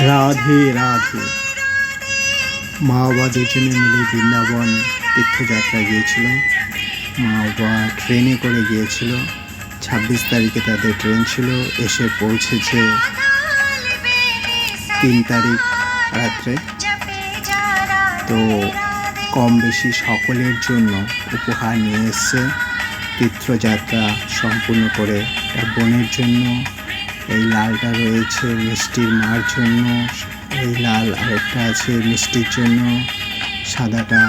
রাধে রাধে। মা বাবা দুজনে মিলে বৃন্দাবন তীর্থযাত্রা গিয়েছিল। মা বাবা ট্রেনে করে গিয়েছিল। 26 তারিখে তাদের ট্রেন ছিল, এসে পৌঁছেছে 3 তারিখ রাত্রে। তো কম বেশি সকলের জন্য উপহার নিয়ে এসছে তীর্থযাত্রা সম্পূর্ণ করে। তার বোনের জন্য এই লালটা রয়েছে, মিষ্টির মার জন্য এই লাল, আরেকটা আছে মিষ্টির জন্য, সাদাটা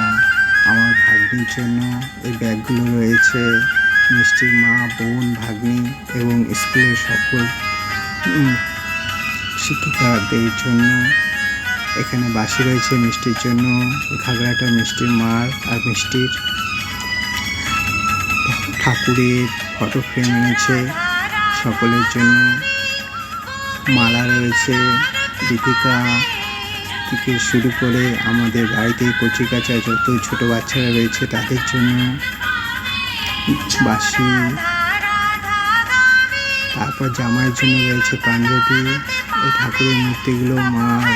আমার ভাগ্নির জন্য। এই ব্যাগগুলো রয়েছে মিষ্টির মা, বোন, ভাগ্নি এবং স্কুলের সকল শিক্ষিকাদের জন্য। এখানে বাঁশি রয়েছে মিষ্টির জন্য, ঘাগরাটা মিষ্টির মার আর মিষ্টির। ঠাকুরের ফটো ফ্রেম এনেছে সকলের জন্য। মালা রয়েছে দীপিকা থেকে শুরু করে আমাদের বাড়িতে কচিকাচা যত ছোট বাচ্চারা রয়েছে তাদের জন্য বাঁশি। তারপর জামাইয়ের জন্য রয়েছে পাঞ্জাবি। এই ঠাকুরের মূর্তিগুলো মার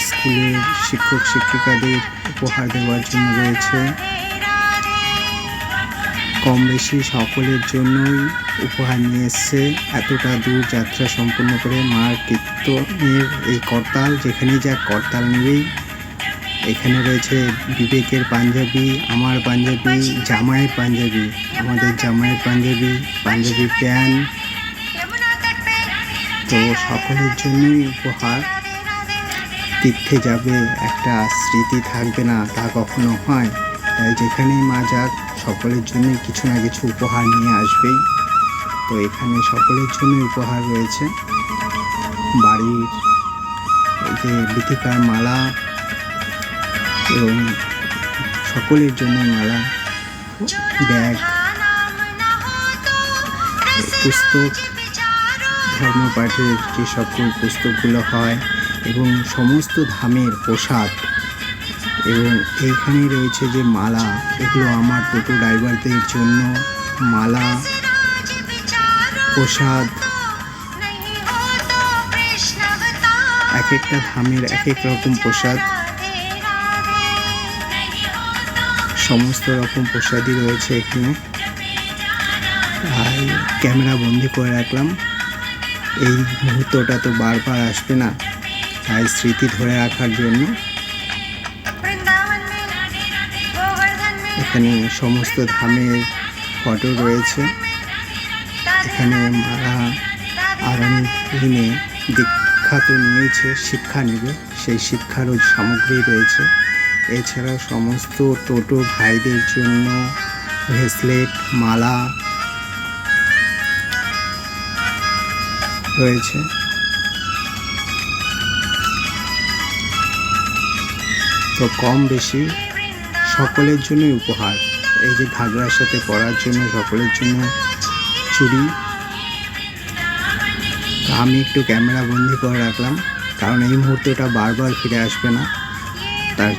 স্কুলের শিক্ষক শিক্ষিকাদের উপহার দেওয়ার জন্য রয়েছে। কম বেশি সকলের জন্যই উপহার নিয়ে এসছে। এতটা দূর যাত্রা সম্পূর্ণ করে মার কীর্তনের এই করতাল, যেখানেই যাক করতাল নেবেই। এখানে রয়েছে বিবেকের পাঞ্জাবি, আমার পাঞ্জাবি, জামাইয়ের পাঞ্জাবি, আমাদের জামাইয়ের পাঞ্জাবি, পাঞ্জাবি প্যান্ট। তো সকলের জন্যই উপহার। তীর্থে যাবে, একটা স্মৃতি থাকবে না তা কখনো হয়। তাই যেখানেই মা যাক সকলের জন্যই কিছু না কিছু উপহার নিয়ে আসবেই। তো এখানে সকলের জন্য উপহার রয়েছে। বাড়ির এই যে বিথিকার মালা এবং সকলের জন্য মালা, ব্যাগ, পুস্তক, ধর্মপাঠের যে সকল পুস্তকগুলো হয় এবং সমস্ত ধামের প্রসাদ। এবং এইখানে রয়েছে যে মালা, এগুলো আমার টোটো ড্রাইভারদের জন্য। মালা, প্রসাদ, এক একটা ধামের এক এক রকম প্রসাদ, সমস্ত রকম প্রসাদই রয়েছে এখানে। আর ক্যামেরা বন্দি করে রাখলাম। এই মুহূর্তটা তো বারবার আসবে না, তাই স্মৃতি ধরে রাখার জন্য এখানে সমস্ত ধামের ফটো রয়েছে। এখানে মারা আগামী দিনে দীক্ষা তো নিয়েছে, শিক্ষা নেবে, সেই শিক্ষারও সামগ্রী রয়েছে। এছাড়াও সমস্ত টোটো ভাইদের জন্য ব্রেসলেট, মালা রয়েছে। তো কম বেশি সকলের জন্যই উপহার। এই যে ঘাগরার সাথে পরার জন্য সকলের জন্য চুড়ি। আমি একটু ক্যামেরা বন্দি করে রাখলাম, কারণ এই মুহূর্তটা বারবার ফিরে আসবে না। তার